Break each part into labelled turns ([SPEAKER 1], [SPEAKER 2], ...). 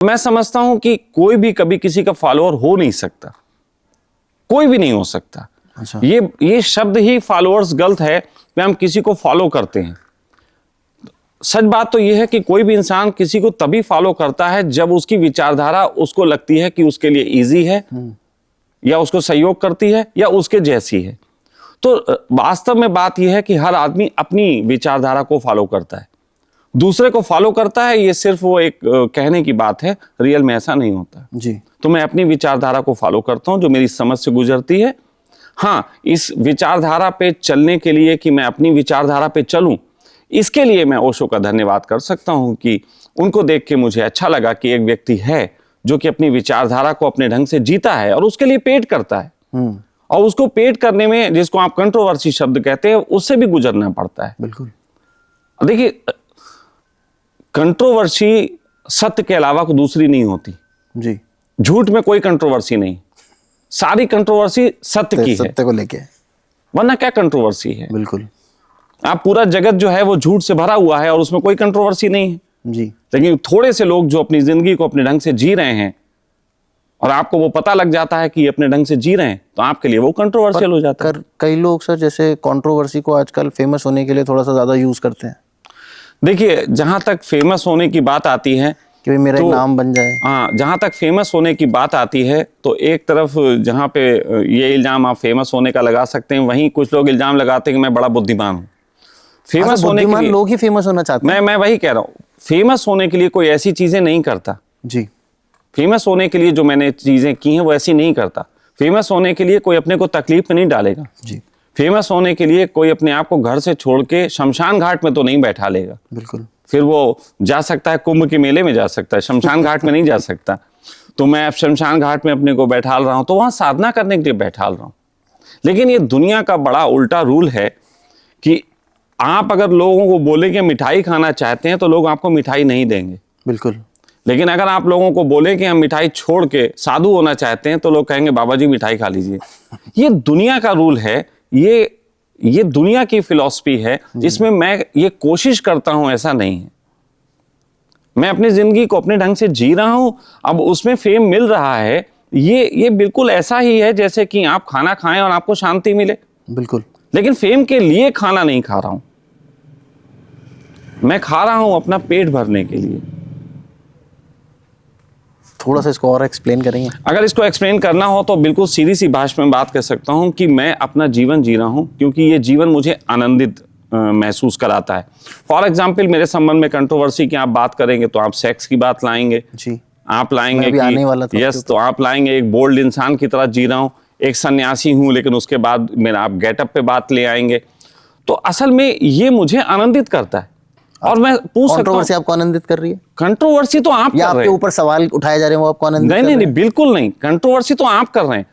[SPEAKER 1] मैं समझता हूं कि कोई भी कभी किसी का फॉलोअर हो नहीं सकता, कोई भी नहीं हो सकता।
[SPEAKER 2] अच्छा।
[SPEAKER 1] ये शब्द ही फॉलोअर्स गलत है कि हम किसी को फॉलो करते हैं। सच बात तो यह है कि कोई भी इंसान किसी को तभी फॉलो करता है जब उसकी विचारधारा उसको लगती है कि उसके लिए इजी है, या उसको सहयोग करती है, या उसके जैसी है। तो वास्तव में बात यह है कि हर आदमी अपनी विचारधारा को फॉलो करता है, दूसरे को फॉलो करता है। ये सिर्फ वो एक कहने की बात है, रियल में ऐसा नहीं होता
[SPEAKER 2] जी।
[SPEAKER 1] तो मैं अपनी विचारधारा को फॉलो करता हूं जो मेरी समझ से गुजरती है। हाँ, इस विचारधारा पे चलने के लिए कि मैं अपनी विचारधारा पे चलूं, इसके लिए मैं ओशो का धन्यवाद कर सकता हूं कि उनको देख के मुझे अच्छा लगा कि एक व्यक्ति है जो कि अपनी विचारधारा को अपने ढंग से जीता है और उसके लिए पेट करता है। और उसको पेट करने में, जिसको आप कंट्रोवर्सी शब्द कहते हैं, उससे भी गुजरना पड़ता है।
[SPEAKER 2] बिल्कुल।
[SPEAKER 1] देखिए, कंट्रोवर्सी सत्य के अलावा कोई दूसरी नहीं होती
[SPEAKER 2] जी।
[SPEAKER 1] झूठ में कोई कंट्रोवर्सी नहीं, सारी कंट्रोवर्सी सत्य की है,
[SPEAKER 2] सत्य को लेके।
[SPEAKER 1] वरना क्या कंट्रोवर्सी है।
[SPEAKER 2] बिल्कुल।
[SPEAKER 1] आप पूरा जगत जो है वो झूठ से भरा हुआ है और उसमें कोई कंट्रोवर्सी नहीं है।
[SPEAKER 2] जी।
[SPEAKER 1] लेकिन थोड़े से लोग जो अपनी जिंदगी को अपने ढंग से जी रहे हैं और आपको वो पता लग जाता है कि ये अपने ढंग से जी रहे हैं, तो आपके लिए वो कंट्रोवर्शियल हो जाता है।
[SPEAKER 2] कई लोग सर जैसे कंट्रोवर्सी को आजकल फेमस होने के लिए थोड़ा सा ज्यादा यूज करते हैं।
[SPEAKER 1] देखिए, जहां तक फेमस होने की बात आती है
[SPEAKER 2] कि मेरा एक नाम बन जाए।
[SPEAKER 1] हाँ, जहां तक फेमस होने की बात आती है तो एक तरफ जहां पे ये इल्जाम आप फेमस होने का लगा सकते हैं, वहीं कुछ लोग इल्जाम लगाते हैं कि मैं बड़ा बुद्धिमान हूं। फेमस होने के लिए
[SPEAKER 2] लोग ही फेमस होना चाहते हैं।
[SPEAKER 1] मैं वही कह रहा हूं, फेमस होने के लिए कोई ऐसी चीजें नहीं करता।
[SPEAKER 2] जी।
[SPEAKER 1] फेमस होने के लिए जो मैंने चीजें की हैं वो ऐसी नहीं करता। फेमस होने के लिए कोई अपने को तकलीफ में नहीं डालेगा।
[SPEAKER 2] जी।
[SPEAKER 1] फेमस होने के लिए कोई अपने आप को घर से छोड़ के शमशान घाट में तो नहीं बैठा लेगा।
[SPEAKER 2] बिल्कुल।
[SPEAKER 1] फिर वो जा सकता है कुंभ के मेले में जा सकता है, शमशान घाट में नहीं जा सकता। तो मैं अब शमशान घाट में अपने को बैठाल रहा हूं तो वहां साधना करने के लिए बैठाल रहा हूं। लेकिन ये दुनिया का बड़ा उल्टा रूल है कि आप अगर लोगों को बोले कि मिठाई खाना चाहते हैं तो लोग आपको मिठाई नहीं देंगे।
[SPEAKER 2] बिल्कुल।
[SPEAKER 1] लेकिन अगर आप लोगों को बोले कि हम मिठाई छोड़ के साधु होना चाहते हैं तो लोग कहेंगे बाबा जी मिठाई खा लीजिए। ये दुनिया का रूल है, ये दुनिया की फिलॉसफी है, जिसमें मैं ये कोशिश करता हूं ऐसा नहीं है। मैं अपनी जिंदगी को अपने ढंग से जी रहा हूं। अब उसमें फेम मिल रहा है, ये बिल्कुल ऐसा ही है जैसे कि आप खाना खाएं और आपको शांति मिले।
[SPEAKER 2] बिल्कुल।
[SPEAKER 1] लेकिन फेम के लिए खाना नहीं खा रहा हूं, मैं खा रहा हूं अपना पेट भरने के लिए।
[SPEAKER 2] थोड़ा सा इसको और एक्सप्लेन करेंगे?
[SPEAKER 1] अगर इसको एक्सप्लेन करना हो तो बिल्कुल सीधी सी भाषा में बात कर सकता हूं कि मैं अपना जीवन जी रहा हूं क्योंकि ये जीवन मुझे आनंदित महसूस कराता है। फॉर एग्जाम्पल, मेरे संबंध में कंट्रोवर्सी की आप बात करेंगे तो आप सेक्स की बात लाएंगे।
[SPEAKER 2] जी।
[SPEAKER 1] आप लाएंगे
[SPEAKER 2] कि आने वाला था
[SPEAKER 1] यस, तो आप लाएंगे एक बोल्ड इंसान की तरह जी रहा हूं, एक सन्यासी हूं, लेकिन उसके बाद मेरा आप गेटअप पे बात ले आएंगे। तो असल में ये मुझे आनंदित करता है। और मैं पूछ सकता हूं,
[SPEAKER 2] कंट्रोवर्सी आपको आनंदित कर रही है?
[SPEAKER 1] कंट्रोवर्सी तो आप कर रहे हैं,
[SPEAKER 2] आपके ऊपर सवाल उठाए जा रहे हैं वो आपको आनंदित
[SPEAKER 1] नहीं, नहीं, बिल्कुल नहीं। कंट्रोवर्सी तो आप कर रहे हैं।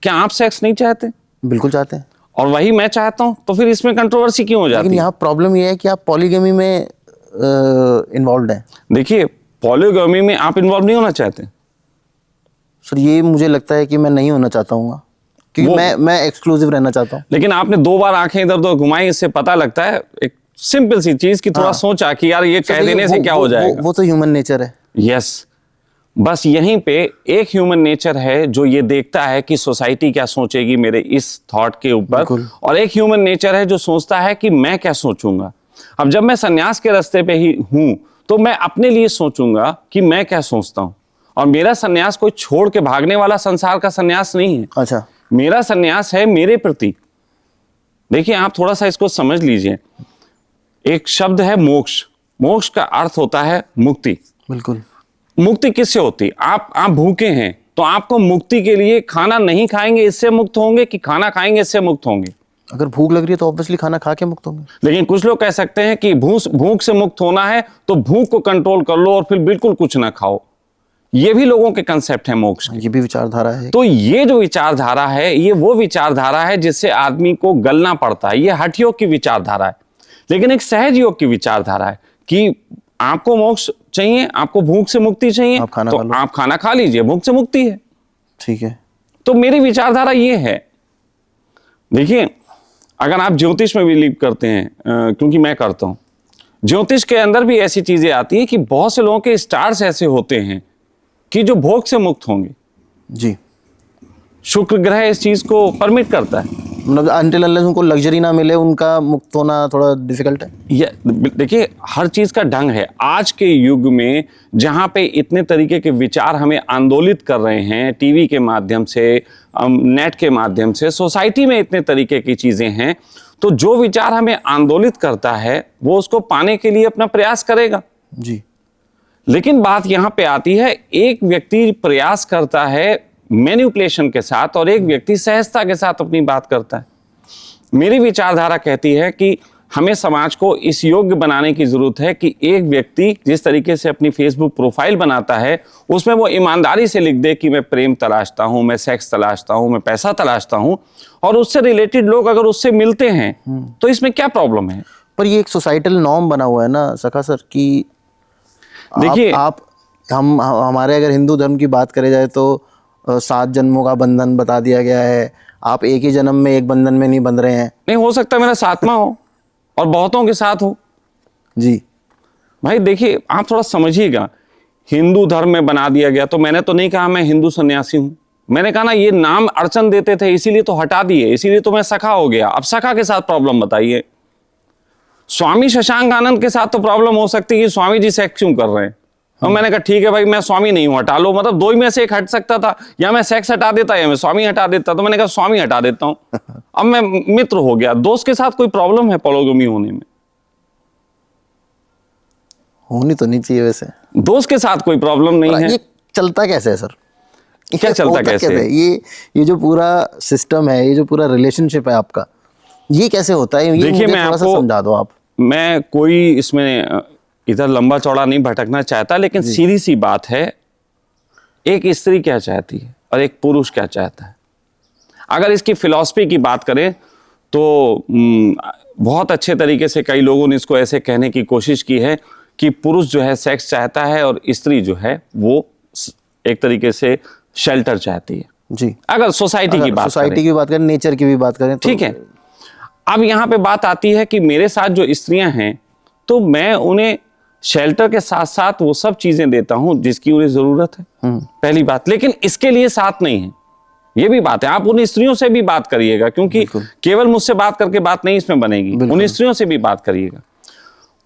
[SPEAKER 1] क्या आप सेक्स नहीं चाहते?
[SPEAKER 2] बिल्कुल चाहते हैं।
[SPEAKER 1] और वही मैं चाहता हूं, तो फिर इसमें कंट्रोवर्सी क्यों हो जाती है?
[SPEAKER 2] लेकिन यहाँ प्रॉब्लम ये है कि आप पॉलीगमी में इन्वॉल्व हैं।
[SPEAKER 1] देखिए, पॉलीगमी में आप इन्वॉल्व नहीं होना चाहते?
[SPEAKER 2] सर ये मुझे लगता है कि मैं नहीं होना चाहता हूँ, क्योंकि मैं एक्सक्लूसिव रहना चाहता हूँ।
[SPEAKER 1] लेकिन आपने 2 बार आंखें इधर उधर घुमाई, इससे पता लगता है एक सिंपल सी चीज की थोड़ा सोचा कि यार ये कह देने से क्या हो जाएगा।
[SPEAKER 2] वो तो ह्यूमन नेचर है।
[SPEAKER 1] यस, बस यहीं पे एक ह्यूमन नेचर है जो ये देखता है कि सोसाइटी क्या सोचेगी मेरे इस थॉट के ऊपर, और एक ह्यूमन नेचर है जो सोचता है कि मैं क्या सोचूंगा। अब जब मैं सन्यास के रास्ते पे ही हूं तो मैं अपने लिए सोचूंगा कि मैं क्या सोचता हूं। और मेरा सन्यास कोई छोड़ के भागने वाला संसार का सन्यास नहीं है।
[SPEAKER 2] अच्छा।
[SPEAKER 1] मेरा सन्यास है मेरे प्रति। देखिए, आप थोड़ा सा इसको समझ लीजिए। एक शब्द है मोक्ष। मोक्ष का अर्थ होता है मुक्ति।
[SPEAKER 2] बिल्कुल।
[SPEAKER 1] मुक्ति किससे होती? आप भूखे हैं तो आपको मुक्ति के लिए खाना नहीं खाएंगे इससे मुक्त होंगे कि खाना खाएंगे इससे मुक्त होंगे?
[SPEAKER 2] अगर भूख लग रही है तो ऑब्वियसली खाना खा के मुक्त होंगे।
[SPEAKER 1] लेकिन कुछ लोग कह सकते हैं कि भूख से मुक्त होना है तो भूख को कंट्रोल कर लो और फिर बिल्कुल कुछ ना खाओ। ये भी लोगों के कंसेप्ट है मोक्ष के।
[SPEAKER 2] ये भी विचारधारा है।
[SPEAKER 1] तो ये जो विचारधारा है, ये वो विचारधारा है जिससे आदमी को गलना पड़ता है। ये हठ योग की विचारधारा है। लेकिन एक सहज योग की विचारधारा है कि आपको मोक्ष चाहिए, आपको भूख से मुक्ति चाहिए, तो आप खाना खा लीजिए, भूख से मुक्ति है।
[SPEAKER 2] ठीक है।
[SPEAKER 1] तो मेरी विचारधारा ये है। देखिए, अगर आप ज्योतिष में बिलीव करते हैं, क्योंकि मैं करता हूं, ज्योतिष के अंदर भी ऐसी चीजें आती हैं कि बहुत से लोगों के स्टार्स ऐसे होते हैं कि जो भोग से मुक्त होंगे।
[SPEAKER 2] जी,
[SPEAKER 1] शुक्र ग्रह इस चीज को परमिट करता है।
[SPEAKER 2] मतलब अनटिल अनलेस उनको लग्जरी ना मिले, उनका मुक्त होना थोड़ा डिफिकल्ट है।
[SPEAKER 1] ये देखिए, हर चीज का ढंग है। आज के युग में जहां पे इतने तरीके के विचार हमें आंदोलित कर रहे हैं, टीवी के माध्यम से, नेट के माध्यम से, सोसाइटी में इतने तरीके की चीजें हैं, तो जो विचार हमें आंदोलित करता है वो उसको पाने के लिए अपना प्रयास करेगा।
[SPEAKER 2] जी,
[SPEAKER 1] लेकिन बात यहां पे आती है, एक व्यक्ति प्रयास करता है मैनिपुलेशन के साथ और एक व्यक्ति सहजता के साथ अपनी बात करता है। मेरी विचारधारा कहती है कि हमें समाज को इस योग्य बनाने की जरूरत है कि एक व्यक्ति जिस तरीके से अपनी फेसबुक प्रोफाइल बनाता है उसमें वो ईमानदारी से लिख दे कि मैं प्रेम तलाशता हूं, मैं सेक्स तलाशता हूं, मैं पैसा तलाशता हूं, और उससे रिलेटेड लोग अगर उससे मिलते हैं तो इसमें क्या प्रॉब्लम है?
[SPEAKER 2] पर ये एक सोसाइटल नॉर्म बना हुआ है ना सखा सर, कि
[SPEAKER 1] देखिए,
[SPEAKER 2] आप हम हमारे अगर हिंदू धर्म की बात करें जाए तो 7 जन्मों का बंधन बता दिया गया है। आप एक ही जन्म में एक बंधन में नहीं बंध रहे हैं।
[SPEAKER 1] नहीं हो सकता मेरा साथमा हो और बहुतों के साथ हो।
[SPEAKER 2] जी
[SPEAKER 1] भाई देखिए, आप थोड़ा समझिएगा, हिंदू धर्म में बना दिया गया तो मैंने तो नहीं कहा मैं हिंदू सन्यासी हूं। मैंने कहा ना, ये नाम अड़चन देते थे इसीलिए तो हटा दिए, इसीलिए तो मैं सखा हो गया। अब सखा के साथ प्रॉब्लम बताइए। स्वामी शशांक आनंद के साथ तो प्रॉब्लम हो सकती है कि स्वामी जी सेक्स क्यों कर रहे हैं। और मैंने कहा ठीक है भाई, मैं स्वामी नहीं हूं, हटा लो। मतलब दो ही में से एक हट सकता था, या मैं सेक्स हटा देता या मैं स्वामी हटा देता। तो मैंने कहा स्वामी हटा देता हूं। अब मैं मित्र हो गया। दोस्त के साथ कोई प्रॉब्लम है पोलोगमी होने में?
[SPEAKER 2] होनी तो नहीं चाहिए वैसे।
[SPEAKER 1] दोस्त के साथ कोई प्रॉब्लम नहीं है।
[SPEAKER 2] ये चलता कैसे है सर?
[SPEAKER 1] क्या चलता कैसे है?
[SPEAKER 2] ये जो पूरा सिस्टम है, ये जो पूरा रिलेशनशिप है आपका, ये कैसे होता है? ये
[SPEAKER 1] देखिए,
[SPEAKER 2] मुझे
[SPEAKER 1] मैं
[SPEAKER 2] थोड़ा सा
[SPEAKER 1] आपको
[SPEAKER 2] समझा दो आप।
[SPEAKER 1] मैं कोई इसमें इधर लंबा चौड़ा नहीं भटकना चाहता, लेकिन सीधी सी बात है, एक स्त्री क्या चाहती है और एक पुरुष क्या चाहता है। अगर इसकी फिलॉसफी की बात करें तो बहुत अच्छे तरीके से कई लोगों ने इसको ऐसे कहने की कोशिश की है कि पुरुष जो है सेक्स चाहता है और स्त्री जो है वो एक तरीके से शेल्टर चाहती है।
[SPEAKER 2] जी,
[SPEAKER 1] अगर सोसाइटी की बात
[SPEAKER 2] करें, नेचर की भी बात करें तो
[SPEAKER 1] ठीक है। अब यहाँ पे बात आती है कि मेरे साथ जो स्त्रियां हैं तो मैं उन्हें शेल्टर के साथ साथ वो सब चीजें देता हूं जिसकी उन्हें जरूरत है, पहली बात। लेकिन इसके लिए साथ नहीं है, ये भी बात है। आप उन स्त्रियों से भी बात करिएगा, क्योंकि केवल मुझसे बात करके बात नहीं इसमें बनेगी। उन स्त्रियों से भी बात करिएगा।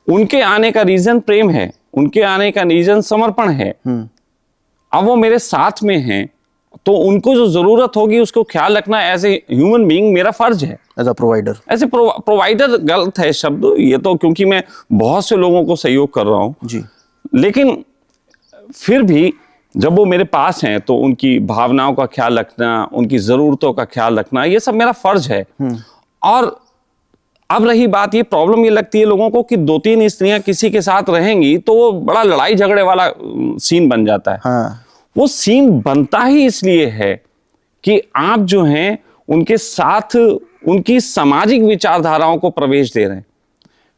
[SPEAKER 1] उनके आने का रीजन प्रेम है, उनके आने का रीजन समर्पण है। अब वो मेरे साथ में हैं तो उनको जो जरूरत होगी उसको ख्याल रखना एज ए ह्यूमन बीइंग मेरा फर्ज है,
[SPEAKER 2] एज अ प्रोवाइडर।
[SPEAKER 1] ऐसे प्रोवाइडर गलत है शब्द ये तो, क्योंकि मैं बहुत से लोगों को सहयोग कर रहा हूं
[SPEAKER 2] जी।
[SPEAKER 1] लेकिन फिर भी जब वो मेरे पास हैं तो उनकी भावनाओं का ख्याल रखना, उनकी जरूरतों का ख्याल रखना, ये सब मेरा फर्ज है। और अब रही बात, ये प्रॉब्लम ये लगती है लोगों को कि 2-3 स्त्रियां किसी के साथ रहेंगी तो वो बड़ा लड़ाई झगड़े वाला सीन बन जाता है।
[SPEAKER 2] हाँ।
[SPEAKER 1] वो सीन बनता ही इसलिए है कि आप जो हैं उनके साथ उनकी सामाजिक विचारधाराओं को प्रवेश दे रहे हैं।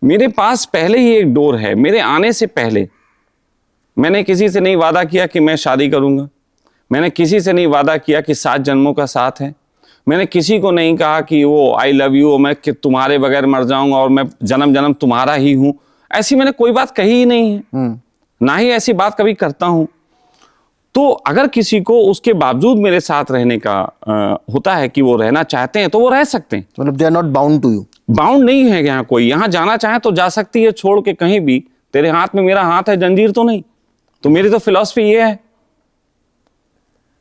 [SPEAKER 1] मेरे पास पहले ही एक डोर है। मेरे आने से पहले मैंने किसी से नहीं वादा किया कि मैं शादी करूंगा, मैंने किसी से नहीं वादा किया कि 7 जन्मों का साथ है, मैंने किसी को नहीं कहा कि वो आई लव यू, मैं कि तुम्हारे बगैर मर जाऊंगा और मैं जन्म जन्म तुम्हारा ही हूं। ऐसी मैंने कोई बात कही ही नहीं है, ना ही ऐसी बात कभी करता हूं। तो अगर किसी को उसके बावजूद मेरे साथ रहने का होता है कि वो रहना चाहते हैं तो वो रह सकते हैं।
[SPEAKER 2] मतलब they are not bound to you.
[SPEAKER 1] Bound नहीं है यहाँ कोई। यहाँ जाना चाहे तो जा सकती है छोड़ के कहीं भी। तेरे हाथ में मेरा हाथ है, जंजीर तो नहीं। तो मेरी तो फिलॉसफी ये है,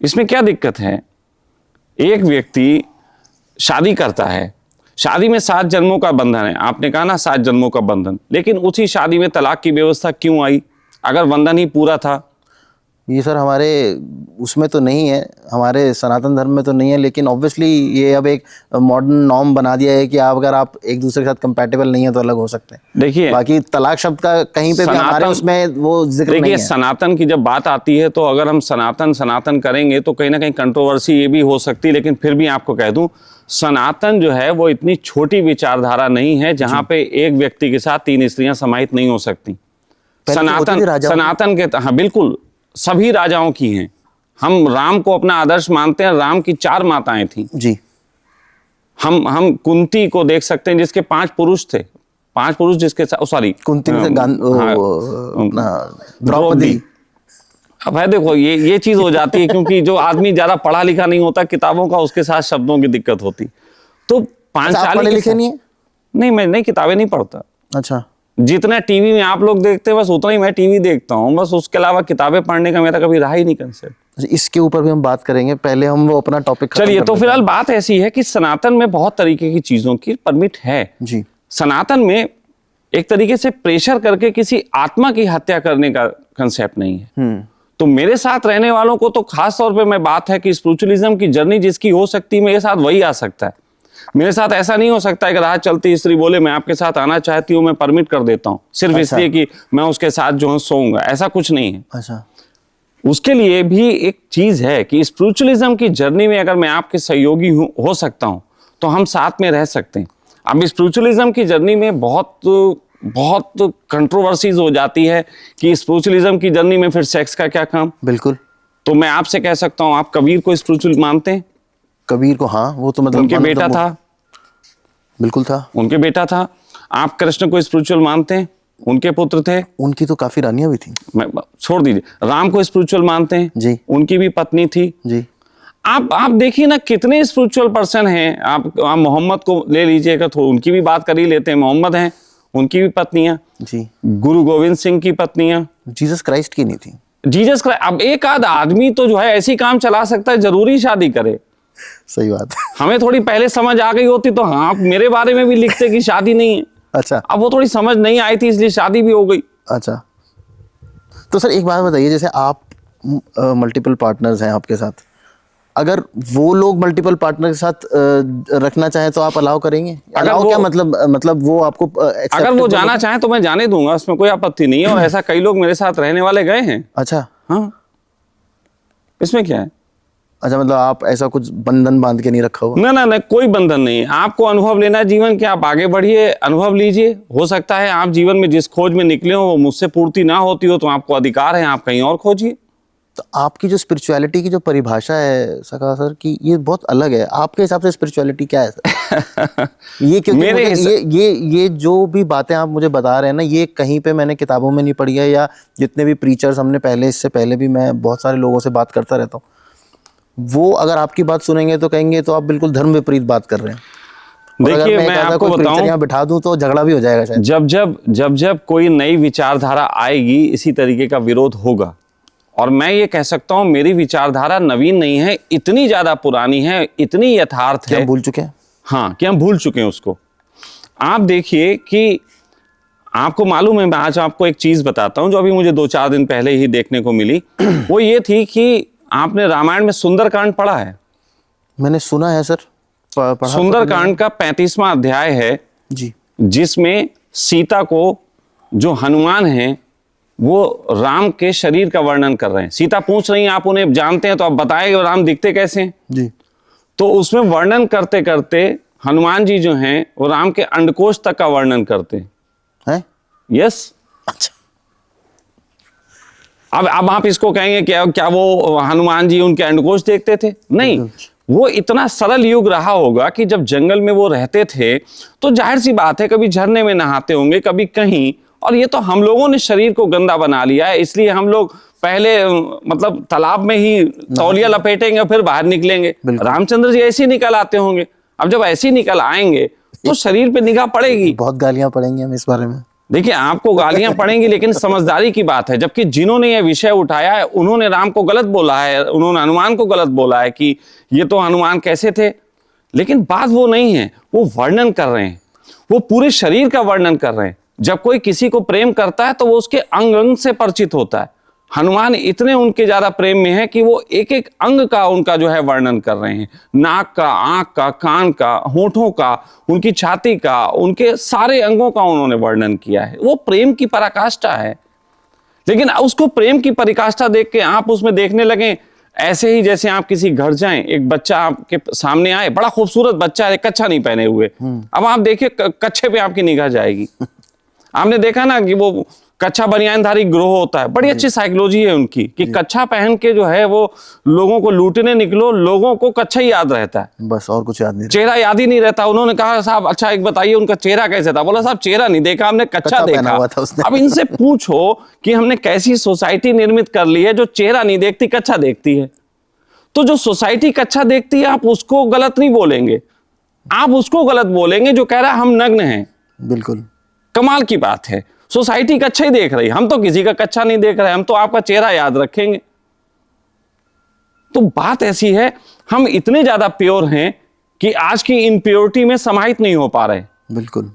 [SPEAKER 1] इसमें क्या दिक्कत है? एक व्यक्ति शादी करता है, शादी में 7 जन्मों का बंधन है। आपने कहा ना 7 जन्मों का बंधन, लेकिन उसी शादी में तलाक की व्यवस्था क्यों आई अगर बंधन ही पूरा था?
[SPEAKER 2] ये सर हमारे उसमें तो नहीं है, हमारे सनातन धर्म में तो नहीं है, लेकिन ऑब्वियसली ये अब एक मॉडर्न नॉर्म बना दिया है कि आप अगर आप एक दूसरे के साथ कंपैटिबल नहीं है तो अलग हो सकते हैं।
[SPEAKER 1] देखिए,
[SPEAKER 2] बाकी तलाक शब्द का कहीं पे भी हमारे उसमें वो जिक्र नहीं है।
[SPEAKER 1] देखिए, सनातन की जब बात आती है तो अगर हम सनातन करेंगे तो कहीं ना कहीं कंट्रोवर्सी ये भी हो सकती है। लेकिन फिर भी आपको कह दूं, सनातन जो है वो इतनी छोटी विचारधारा नहीं है जहां पे एक व्यक्ति के साथ 3 स्त्रियां समाहित नहीं हो सकती। सनातन के, हाँ बिल्कुल, सभी राजाओं की हैं। हम राम को अपना आदर्श मानते हैं। राम की 4 माताएं थी
[SPEAKER 2] जी।
[SPEAKER 1] हम कुंती को देख सकते हैं जिसके 5 पुरुष थे। 5 पुरुष जिसके साथ, सॉरी
[SPEAKER 2] कुंती द्रौपदी।
[SPEAKER 1] अब है देखो ये चीज हो जाती है, क्योंकि जो आदमी ज्यादा पढ़ा लिखा नहीं होता किताबों का, उसके साथ शब्दों की दिक्कत होती। तो
[SPEAKER 2] आप पढ़े लिखे नहीं है?
[SPEAKER 1] नहीं, मैं नहीं, किताबें नहीं पढ़ता।
[SPEAKER 2] अच्छा,
[SPEAKER 1] जितना टीवी में आप लोग देखते हैं बस उतना ही मैं टीवी देखता हूँ, बस उसके अलावा किताबें पढ़ने का मेरा कभी रहा ही नहीं कंसेप्ट।
[SPEAKER 2] इसके ऊपर भी हम बात करेंगे, पहले हम वो अपना टॉपिक
[SPEAKER 1] चलिए, तो फिलहाल बात ऐसी है कि सनातन में बहुत तरीके की चीजों की परमिट है
[SPEAKER 2] जी।
[SPEAKER 1] सनातन में एक तरीके से प्रेशर करके किसी आत्मा की हत्या करने का कंसेप्ट नहीं है। तो मेरे साथ रहने वालों को तो खास तौर पे मैं बात है कि स्पिरिचुअलिज्म की जर्नी जिसकी हो सकती है मेरे साथ वही आ सकता है। मेरे साथ ऐसा नहीं हो सकता है कि राह चलती स्त्री बोले मैं आपके साथ आना चाहती हूँ, मैं परमिट कर देता हूँ सिर्फ इसलिए कि मैं उसके साथ जो है सोऊंगा, ऐसा कुछ नहीं है।
[SPEAKER 2] अच्छा,
[SPEAKER 1] उसके लिए भी एक चीज है कि स्पिरिचुअलिज्म की जर्नी में अगर मैं आपके सहयोगी हो सकता हूं तो हम साथ में रह सकते हैं। अब स्पिरिचुअलिज्म की जर्नी में बहुत कंट्रोवर्सीज हो जाती है कि स्पिरिचुअलिज्म की जर्नी में फिर सेक्स का क्या काम।
[SPEAKER 2] बिल्कुल।
[SPEAKER 1] तो मैं आपसे कह सकता हूं, आप कबीर को स्पिरिचुअल मानते हैं?
[SPEAKER 2] कबीर को, हाँ, वो तो मतलब
[SPEAKER 1] उनके बेटा था।
[SPEAKER 2] बिल्कुल था,
[SPEAKER 1] उनके बेटा था। आप कृष्ण को स्पिरिचुअल मानते हैं? उनके पुत्र थे।
[SPEAKER 2] उनकी तो काफी रानियां भी थी।
[SPEAKER 1] मैं छोड़ दीजिए, राम को स्पिरिचुअल मानते हैं
[SPEAKER 2] जी,
[SPEAKER 1] उनकी भी पत्नी थी
[SPEAKER 2] जी।
[SPEAKER 1] आप देखिए ना कितने स्पिरिचुअल पर्सन हैं। आप मोहम्मद को ले लीजिएगा, तो उनकी भी बात कर ही लेते हैं। मोहम्मद हैं, उनकी भी पत्नियां
[SPEAKER 2] जी।
[SPEAKER 1] गुरु गोविंद सिंह की पत्नियां।
[SPEAKER 2] जीसस क्राइस्ट की नहीं थी।
[SPEAKER 1] Jesus Christ. अब एक आध आदमी तो जो है ऐसी काम चला सकता है, जरूरी शादी करे।
[SPEAKER 2] सही बात है।
[SPEAKER 1] हमें थोड़ी पहले समझ आ गई होती तो हाँ, आप मेरे बारे में भी लिखते कि शादी नहीं है।
[SPEAKER 2] अच्छा,
[SPEAKER 1] अब वो थोड़ी समझ नहीं आई थी इसलिए शादी भी हो गई।
[SPEAKER 2] अच्छा। तो सर एक बात बताइए, जैसे आप मल्टीपल पार्टनर्स हैं आपके साथ, अगर वो लोग मल्टीपल पार्टनर के साथ रखना चाहें तो आप अलाउ करेंगे? अलाउ क्या मतलब वो आपको
[SPEAKER 1] अगर वो जाना चाहे तो मैं जाने दूंगा, उसमें कोई आपत्ति नहीं है। और ऐसा कई लोग मेरे साथ रहने वाले गए हैं।
[SPEAKER 2] अच्छा,
[SPEAKER 1] हाँ, इसमें क्या है?
[SPEAKER 2] अच्छा, मतलब आप ऐसा कुछ बंधन बांध के नहीं रखा हुआ?
[SPEAKER 1] ना, कोई बंधन नहीं है। आपको अनुभव लेना है जीवन के, आप आगे बढ़िए, अनुभव लीजिए। हो सकता है आप जीवन में जिस खोज में निकले हो वो मुझसे पूर्ति ना होती हो, तो आपको अधिकार है, आप कहीं और खोजिए।
[SPEAKER 2] तो आपकी जो स्पिरिचुअलिटी की जो परिभाषा है सका सर की, ये बहुत अलग है। आपके हिसाब से स्पिरिचुअलिटी क्या है सर? ये क्योंकि ये जो भी बातें आप मुझे बता रहे हैं ना, ये कहीं पे मैंने किताबों में नहीं पढ़ी है, या जितने भी प्रीचर्स हमने पहले, इससे पहले भी मैं बहुत सारे लोगों से बात करता रहता हूँ, वो अगर आपकी बात सुनेंगे तो कहेंगे तो आप बिल्कुल धर्म विपरीत बात कर रहे हैं।
[SPEAKER 1] देखिए, मैं आपको बताऊं,
[SPEAKER 2] बिठा दूं तो झगड़ा भी हो जाएगा शायद।
[SPEAKER 1] जब कोई नई विचारधारा आएगी, इसी तरीके का विरोध होगा। और मैं ये कह सकता हूं, मेरी विचारधारा नवीन नहीं है, इतनी ज्यादा पुरानी है, इतनी यथार्थ है।
[SPEAKER 2] हम भूल चुके हैं।
[SPEAKER 1] हाँ, कि हम भूल चुके हैं उसको। आप देखिए कि आपको मालूम है, मैं आज आपको एक चीज बताता हूं जो अभी मुझे 2-4 दिन पहले ही देखने को मिली। वो ये थी कि आपने रामायण में सुंदरकांड पढ़ा है?
[SPEAKER 2] मैंने सुना है सर, पढ़ा।
[SPEAKER 1] सुंदरकांड का 35वां अध्याय है
[SPEAKER 2] जी,
[SPEAKER 1] जिसमें सीता को जो हनुमान हैं वो राम के शरीर का वर्णन कर रहे हैं। सीता पूछ रही हैं, आप उन्हें जानते हैं तो आप बताएं राम दिखते कैसे हैं?
[SPEAKER 2] जी।
[SPEAKER 1] तो उसमें वर्णन करते करते हनुमान जी जो हैं वो राम के अंडकोश तक का वर्णन करते
[SPEAKER 2] हैं।
[SPEAKER 1] यस।
[SPEAKER 2] अच्छा।
[SPEAKER 1] अब आप इसको कहेंगे क्या वो हनुमान जी उनके अंडकोश देखते थे? नहीं, वो इतना सरल युग रहा होगा कि जब जंगल में वो रहते थे तो जाहिर सी बात है कभी झरने में नहाते होंगे, कभी कहीं। और ये तो हम लोगों ने शरीर को गंदा बना लिया है, इसलिए हम लोग पहले मतलब तालाब में ही तौलिया लपेटेंगे फिर बाहर निकलेंगे। रामचंद्र जी ऐसे ही निकल आते होंगे। अब जब ऐसे ही निकल आएंगे तो शरीर पे निगाह पड़ेगी।
[SPEAKER 2] बहुत गालियां पड़ेंगी हम इस बारे में।
[SPEAKER 1] देखिए, आपको गालियां पड़ेंगी, लेकिन समझदारी की बात है। जबकि जिन्होंने यह विषय उठाया है उन्होंने राम को गलत बोला है, उन्होंने हनुमान को गलत बोला है कि ये तो हनुमान कैसे थे। लेकिन बात वो नहीं है, वो वर्णन कर रहे हैं, वो पूरे शरीर का वर्णन कर रहे हैं। जब कोई किसी को प्रेम करता है तो वो उसके अंग अंग से परिचित होता है। हनुमान इतने उनके ज्यादा प्रेम में है कि वो एक एक अंग का उनका जो है वर्णन कर रहे हैं। नाक का, आंख का, कान का, होठों का, उनकी छाती का, उनके सारे अंगों का उन्होंने वर्णन किया है। वो प्रेम की पराकाष्ठा है। लेकिन उसको प्रेम की पराकाष्ठा देख के आप उसमें देखने लगे ऐसे ही जैसे आप किसी घर जाएं, एक बच्चा आपके सामने आए, बड़ा खूबसूरत बच्चा है, कच्छा नहीं पहने हुए। अब आप देखिए कच्छे पे आपकी निगाह जाएगी। आपने देखा ना कि वो कच्छा बनियानधारी ग्रोह होता है, बड़ी अच्छी साइकोलॉजी है उनकी कि कच्छा पहन के जो है वो लोगों को लूटने निकलो, लोगों को कच्छा ही याद रहता है,
[SPEAKER 2] बस और कुछ याद नहीं
[SPEAKER 1] चेहरा याद ही नहीं रहता। उन्होंने कहा साहब अच्छा एक बताइए उनका चेहरा कैसे था? बोला साहब चेहरा नहीं देखा, हमने कच्छा
[SPEAKER 2] पहना हुआ था
[SPEAKER 1] देखा।
[SPEAKER 2] उसने।
[SPEAKER 1] अब इनसे पूछो कि हमने कैसी सोसाइटी निर्मित कर ली है जो चेहरा नहीं देखती, कच्छा देखती है। तो जो सोसाइटी कच्छा देखती है आप उसको गलत नहीं बोलेंगे, आप उसको गलत बोलेंगे जो कह रहा है हम नग्न हैं।
[SPEAKER 2] बिल्कुल
[SPEAKER 1] कमाल की बात है, सोसाइटी कच्छा ही देख रही, हम तो किसी का कच्छा नहीं देख रहे, हम तो आपका चेहरा याद रखेंगे। तो बात ऐसी है, हम इतने ज्यादा प्योर हैं कि आज की इम्प्योरिटी में समाहित नहीं हो पा रहे।
[SPEAKER 2] बिल्कुल